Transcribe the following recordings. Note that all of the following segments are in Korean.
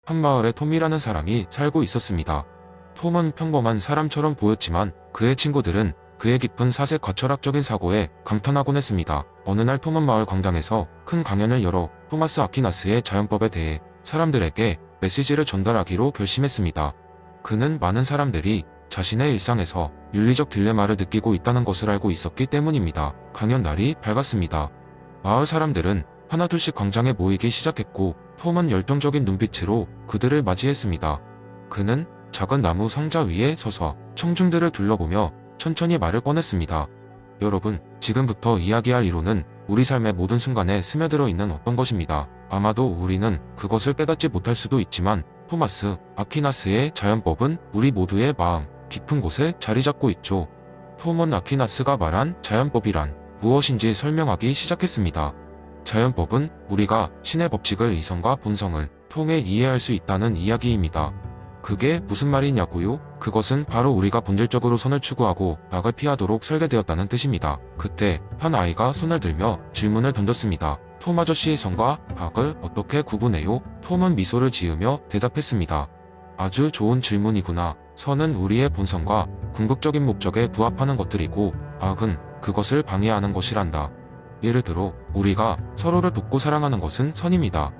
한 마을에 톰이라는 사람이 살고 있었습니다. 톰은 평범한 사람처럼 보였지만 그의 친구들은 그의 깊은 사색 과철학적인 사고에 감탄하곤 했습니다. 어느 날 톰은 마을 광장에서 큰 강연을 열어 토마스 아퀴나스의 자연법에 대해 사람들에게 메시지를 전달하기로 결심했습니다. 그는 많은 사람들이 자신의 일상에서 윤리적 딜레마를 느끼고 있다는 것을 알고 있었기 때문입니다. 강연 날이 밝았습니다. 마을 사람들은 하나둘씩 광장에 모이기 시작했고 톰은 열정적인 눈빛으로 그들을 맞이했습니다. 그는 작은 나무 상자 위에 서서 청중들을 둘러보며 천천히 말을 꺼냈습니다. 여러분, 지금부터 이야기할 이론은 우리 삶의 모든 순간에 스며들어 있는 어떤 것입니다. 아마도 우리는 그것을 깨닫지 못할 수도 있지만 토마스 아퀴나스의 자연법은 우리 모두의 마음 깊은 곳에 자리 잡고 있죠. 톰은 아퀴나스가 말한 자연법이란 무엇인지 설명하기 시작했습니다. 자연법은 우리가 신의 법칙을 이성과 본성을 통해 이해할 수 있다는 이야기입니다. 그게 무슨 말이냐고요? 그것은 바로 우리가 본질적으로 선을 추구하고 악을 피하도록 설계되었다는 뜻입니다. 그때 한 아이가 손을 들며 질문을 던졌습니다. 톰 아저씨의 선과 악을 어떻게 구분해요? 톰은 미소를 지으며 대답했습니다. 아주 좋은 질문이구나. 선은 우리의 본성과 궁극적인 목적에 부합하는 것들이고 악은 그것을 방해하는 것이란다. 예를 들어 우리가 서로를 돕고 사랑하는 것은 선입니다.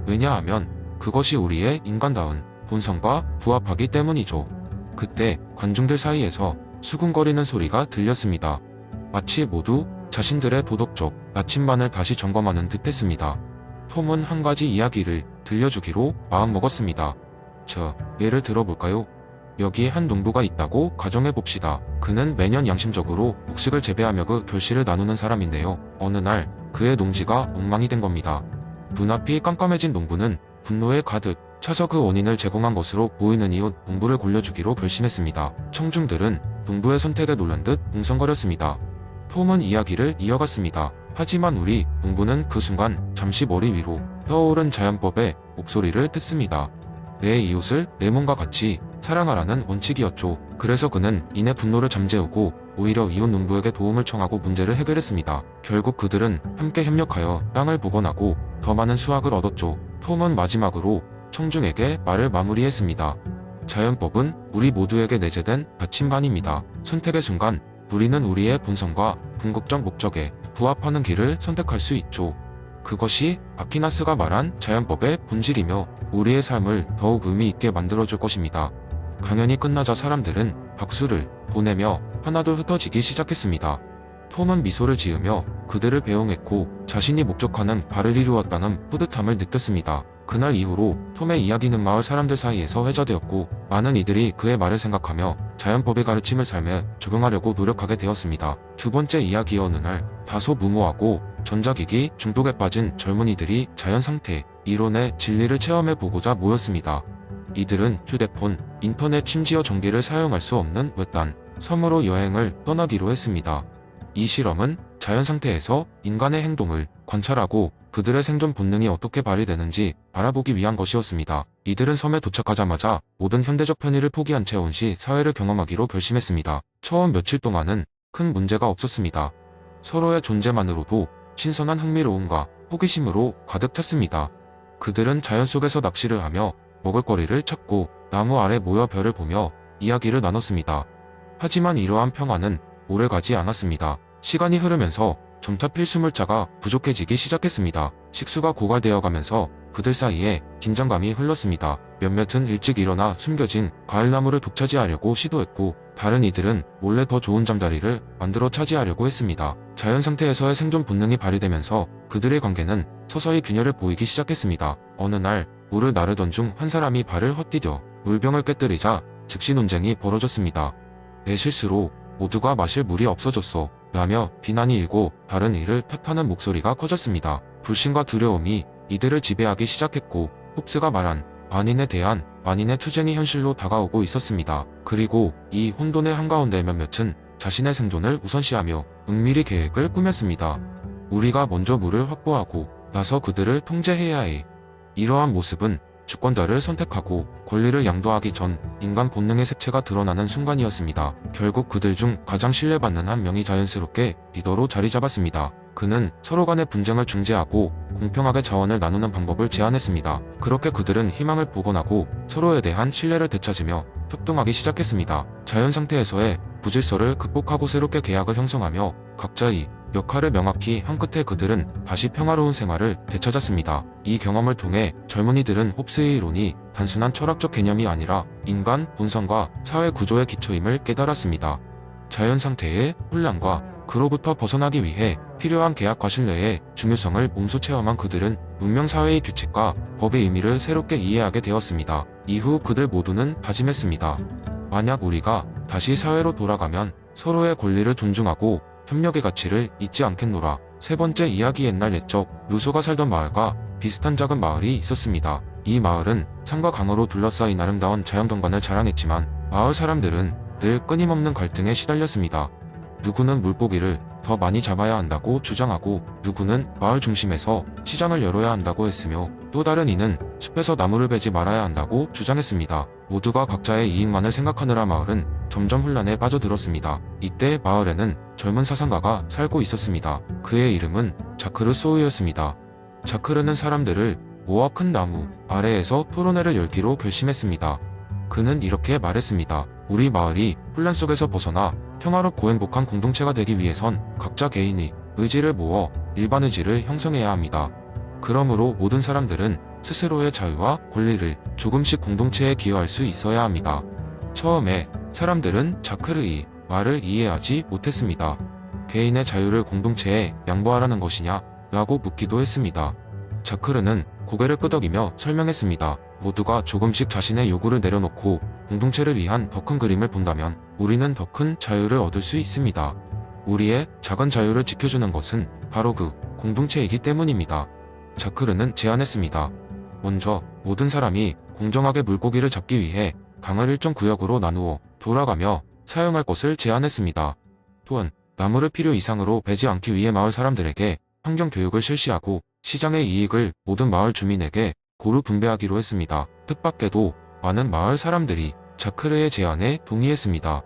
왜냐하면 그것이 우리의 인간다운 본성과 부합하기 때문이죠. 그때 관중들 사이에서 수군거리는 소리가 들렸습니다. 마치 모두 자신들의 도덕적 나침반을 다시 점검하는 듯 했습니다. 톰은 한 가지 이야기를 들려주기로 마음먹었습니다. 예를 들어볼까요? 여기에 한 농부가 있다고 가정해봅시다. 그는 매년 양심적으로 곡식을 재배하며 그 결실을 나누는 사람인데요. 어느 날 그의 농지가 엉망이 된 겁니다. 눈앞이 깜깜해진 농부는 분노에 가득 차서 그 원인을 제공한 것으로 보이는 이웃 농부를 골려주기로 결심했습니다. 청중들은 농부의 선택에 놀란 듯 웅성거렸습니다. 톰은 이야기를 이어갔습니다. 하지만 우리 농부는 그 순간 잠시 머리 위로 떠오른 자연법의 목소리를 듣습니다. 내 이웃을 내 몸과 같이 사랑하라는 원칙이었죠. 그래서 그는 이내 분노를 잠재우고 오히려 이웃 농부에게 도움을 청하고 문제를 해결했습니다. 결국 그들은 함께 협력하여 땅을 복원하고 더 많은 수확을 얻었죠. 톰은 마지막으로 청중에게 말을 마무리했습니다. 자연법은 우리 모두에게 내재된 나침반입니다. 선택의 순간 우리는 우리의 본성과 궁극적 목적에 부합하는 길을 선택할 수 있죠. 그것이 아퀴나스가 말한 자연법의 본질이며 우리의 삶을 더욱 의미 있게 만들어줄 것입니다. 강연이 끝나자 사람들은 박수를 보내며 하나둘 흩어지기 시작했습니다. 톰은 미소를 지으며 그들을 배웅했고 자신이 목적하는 바를 이루었다는 뿌듯함을 느꼈습니다. 그날 이후로 톰의 이야기는 마을 사람들 사이에서 회자되었고 많은 이들이 그의 말을 생각하며 자연법의 가르침을 삶에 적용하려고 노력하게 되었습니다. 두 번째 이야기의 어느 날 다소 무모하고 전자기기 중독에 빠진 젊은이들이 자연상태 이론의 진리를 체험해보고자 모였습니다. 이들은 휴대폰, 인터넷 심지어 전기를 사용할 수 없는 외딴 섬으로 여행을 떠나기로 했습니다. 이 실험은 자연상태에서 인간의 행동을 관찰하고 그들의 생존 본능이 어떻게 발휘되는지 알아보기 위한 것이었습니다. 이들은 섬에 도착하자마자 모든 현대적 편의를 포기한 채 온시 사회를 경험하기로 결심했습니다. 처음 며칠 동안은 큰 문제가 없었습니다. 서로의 존재만으로도 신선한 흥미로움과 호기심으로 가득 찼습니다. 그들은 자연 속에서 낚시를 하며 먹을거리를 찾고 나무 아래 모여 별을 보며 이야기를 나눴습니다. 하지만 이러한 평화는 오래가지 않았습니다. 시간이 흐르면서 점차 필수물자가 부족해지기 시작했습니다. 식수가 고갈되어 가면서 그들 사이에 긴장감이 흘렀습니다. 몇몇은 일찍 일어나 숨겨진 과일나무를 독차지하려고 시도했고 다른 이들은 몰래 더 좋은 잠자리를 만들어 차지하려고 했습니다. 자연 상태에서의 생존 본능이 발휘되면서 그들의 관계는 서서히 균열을 보이기 시작했습니다. 어느 날 물을 나르던 중 한 사람이 발을 헛디뎌 물병을 깨뜨리자 즉시 논쟁이 벌어졌습니다. 내 실수로 모두가 마실 물이 없어졌어 라며 비난이 일고 다른 이를 탓하는 목소리가 커졌습니다. 불신과 두려움이 이들을 지배하기 시작했고 홉스가 말한 만인에 대한 만인의 투쟁이 현실로 다가오고 있었습니다. 그리고 이 혼돈의 한가운데 몇몇은 자신의 생존을 우선시하며 은밀히 계획을 꾸몄습니다. 우리가 먼저 물을 확보하고 나서 그들을 통제해야 해. 이러한 모습은 주권자를 선택하고 권리를 양도하기 전 인간 본능의 색채가 드러나는 순간이었습니다. 결국 그들 중 가장 신뢰받는 한 명이 자연스럽게 리더로 자리 잡았습니다. 그는 서로 간의 분쟁을 중재하고 공평하게 자원을 나누는 방법을 제안했습니다. 그렇게 그들은 희망을 복원하고 서로에 대한 신뢰를 되찾으며 협동하기 시작했습니다. 자연 상태에서의 부질서를 극복하고 새롭게 계약을 형성하며 각자의 역할을 명확히 한 끝에 그들은 다시 평화로운 생활을 되찾았습니다. 이 경험을 통해 젊은이들은 홉스의 이론이 단순한 철학적 개념이 아니라 인간 본성과 사회 구조의 기초임을 깨달았습니다. 자연 상태의 혼란과 그로부터 벗어나기 위해 필요한 계약과 신뢰의 중요성을 몸소 체험한 그들은 문명 사회의 규칙과 법의 의미를 새롭게 이해하게 되었습니다. 이후 그들 모두는 다짐했습니다. 만약 우리가 다시 사회로 돌아가면 서로의 권리를 존중하고 협력의 가치를 잊지 않겠노라. 세 번째 이야기. 옛날 옛적 루소가 살던 마을과 비슷한 작은 마을이 있었습니다. 이 마을은 산과 강으로 둘러싸인 아름다운 자연경관을 자랑했지만 마을 사람들은 늘 끊임없는 갈등에 시달렸습니다. 누구는 물고기를 더 많이 잡아야 한다고 주장하고 누구는 마을 중심에서 시장을 열어야 한다고 했으며 또 다른 이는 숲에서 나무를 베지 말아야 한다고 주장했습니다. 모두가 각자의 이익만을 생각하느라 마을은 점점 혼란에 빠져들었습니다. 이때 마을에는 젊은 사상가가 살고 있었습니다. 그의 이름은 자크르 소우였습니다. 자크르는 사람들을 모아 큰 나무 아래에서 토론회를 열기로 결심했습니다. 그는 이렇게 말했습니다. 우리 마을이 혼란 속에서 벗어나 평화롭고 행복한 공동체가 되기 위해선 각자 개인이 의지를 모아 일반 의지를 형성해야 합니다. 그러므로 모든 사람들은 스스로의 자유와 권리를 조금씩 공동체에 기여할 수 있어야 합니다. 처음에 사람들은 자크르의 말을 이해하지 못했습니다. 개인의 자유를 공동체에 양보하라는 것이냐? 라고 묻기도 했습니다. 자크르는 고개를 끄덕이며 설명했습니다. 모두가 조금씩 자신의 요구를 내려놓고 공동체를 위한 더 큰 그림을 본다면 우리는 더 큰 자유를 얻을 수 있습니다. 우리의 작은 자유를 지켜주는 것은 바로 그 공동체이기 때문입니다. 자크르는 제안했습니다. 먼저 모든 사람이 공정하게 물고기를 잡기 위해 강을 일정 구역으로 나누어 돌아가며 사용할 것을 제안했습니다. 또한 나무를 필요 이상으로 베지 않기 위해 마을 사람들에게 환경 교육을 실시하고 시장의 이익을 모든 마을 주민에게 고루 분배하기로 했습니다. 뜻밖에도 많은 마을 사람들이 자크르의 제안에 동의했습니다.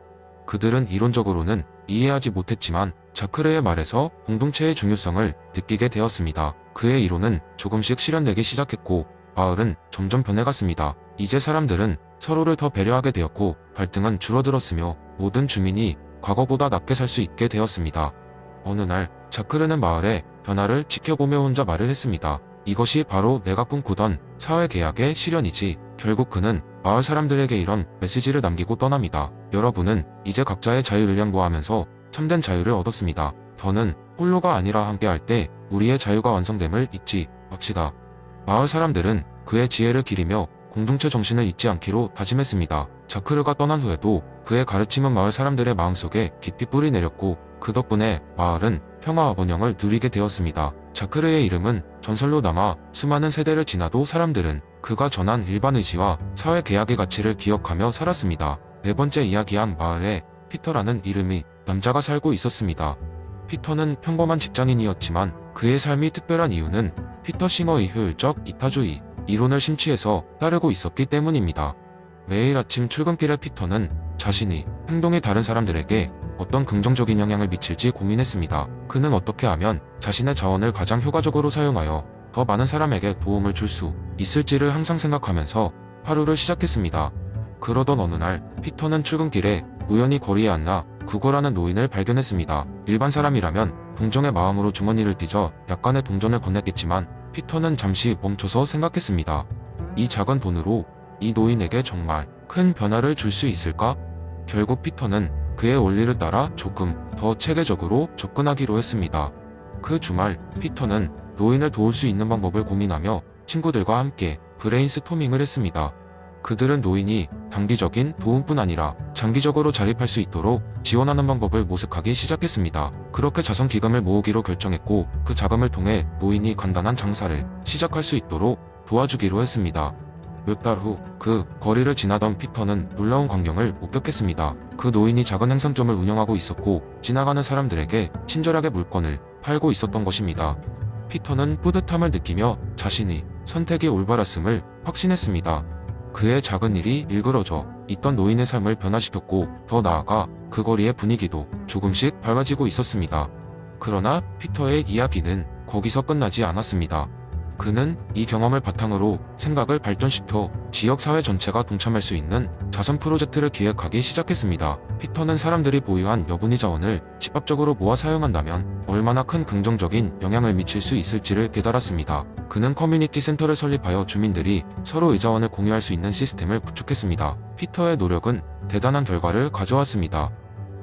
그들은 이론적으로는 이해하지 못했지만 자크르의 말에서 공동체의 중요성을 느끼게 되었습니다. 그의 이론은 조금씩 실현되기 시작했고 마을은 점점 변해갔습니다. 이제 사람들은 서로를 더 배려하게 되었고 갈등은 줄어들었으며 모든 주민이 과거보다 낫게 살 수 있게 되었습니다. 어느 날 자크르는 마을의 변화를 지켜보며 혼자 말을 했습니다. 이것이 바로 내가 꿈꾸던 사회계약의 실현이지. 결국 그는 마을 사람들에게 이런 메시지를 남기고 떠납니다. 여러분은 이제 각자의 자유를 양보하면서 참된 자유를 얻었습니다. 더는 홀로가 아니라 함께할 때 우리의 자유가 완성됨을 잊지 맙시다. 마을 사람들은 그의 지혜를 기리며 공동체 정신을 잊지 않기로 다짐했습니다. 자크르가 떠난 후에도 그의 가르침은 마을 사람들의 마음속에 깊이 뿌리 내렸고 그 덕분에 마을은 평화와 번영을 누리게 되었습니다. 자크르의 이름은 전설로 남아 수많은 세대를 지나도 사람들은 그가 전한 일반 의지와 사회 계약의 가치를 기억하며 살았습니다. 네 번째 이야기한 마을에 피터라는 이름의 남자가 살고 있었습니다. 피터는 평범한 직장인이었지만 그의 삶이 특별한 이유는 피터 싱어의 효율적 이타주의 이론을 심취해서 따르고 있었기 때문입니다. 매일 아침 출근길에 피터는 자신의 행동이 다른 사람들에게 어떤 긍정적인 영향을 미칠지 고민했습니다. 그는 어떻게 하면 자신의 자원을 가장 효과적으로 사용하여 더 많은 사람에게 도움을 줄 수 있을지를 항상 생각하면서 하루를 시작했습니다. 그러던 어느 날 피터는 출근길에 우연히 거리에 앉아 구걸하는 노인을 발견했습니다. 일반 사람이라면 동정의 마음으로 주머니를 뒤져 약간의 동전을 건넸겠지만 피터는 잠시 멈춰서 생각했습니다. 이 작은 돈으로 이 노인에게 정말 큰 변화를 줄 수 있을까? 결국 피터는 그의 원리를 따라 조금 더 체계적으로 접근하기로 했습니다. 그 주말 피터는 노인을 도울 수 있는 방법을 고민하며 친구들과 함께 브레인스토밍을 했습니다. 그들은 노인이 단기적인 도움뿐 아니라 장기적으로 자립할 수 있도록 지원하는 방법을 모색하기 시작했습니다. 그렇게 자선기금을 모으기로 결정했고 그 자금을 통해 노인이 간단한 장사를 시작할 수 있도록 도와주기로 했습니다. 몇 달 후 그 거리를 지나던 피터는 놀라운 광경을 목격했습니다. 그 노인이 작은 행상점을 운영하고 있었고 지나가는 사람들에게 친절하게 물건을 팔고 있었던 것입니다. 피터는 뿌듯함을 느끼며 자신이 선택이 올바랐음을 확신했습니다. 그의 작은 일이 일그러져 있던 노인의 삶을 변화시켰고 더 나아가 그 거리의 분위기도 조금씩 밝아지고 있었습니다. 그러나 피터의 이야기는 거기서 끝나지 않았습니다. 그는 이 경험을 바탕으로 생각을 발전시켜 지역사회 전체가 동참할 수 있는 자선 프로젝트를 기획하기 시작했습니다. 피터는 사람들이 보유한 여분의 자원을 집합적으로 모아 사용한다면 얼마나 큰 긍정적인 영향을 미칠 수 있을지를 깨달았습니다. 그는 커뮤니티 센터를 설립하여 주민들이 서로 의자원을 공유할 수 있는 시스템을 구축했습니다. 피터의 노력은 대단한 결과를 가져왔습니다.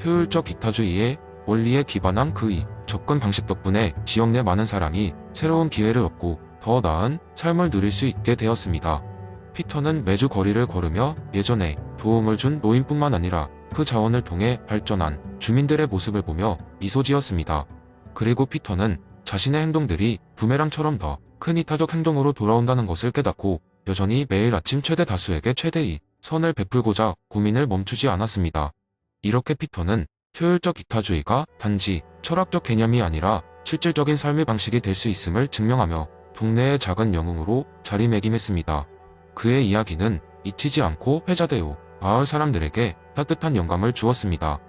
효율적 기타주의의 원리에 기반한 그의 접근 방식 덕분에 지역 내 많은 사람이 새로운 기회를 얻고 더 나은 삶을 누릴 수 있게 되었습니다. 피터는 매주 거리를 걸으며 예전에 도움을 준 노인뿐만 아니라 그 자원을 통해 발전한 주민들의 모습을 보며 미소 지었습니다. 그리고 피터는 자신의 행동들이 부메랑처럼 더 큰 이타적 행동으로 돌아온다는 것을 깨닫고 여전히 매일 아침 최대 다수에게 최대의 선을 베풀고자 고민을 멈추지 않았습니다. 이렇게 피터는 효율적 이타주의가 단지 철학적 개념이 아니라 실질적인 삶의 방식이 될 수 있음을 증명하며 동네의 작은 영웅으로 자리매김했습니다. 그의 이야기는 잊히지 않고 회자되어 마을 사람들에게 따뜻한 영감을 주었습니다.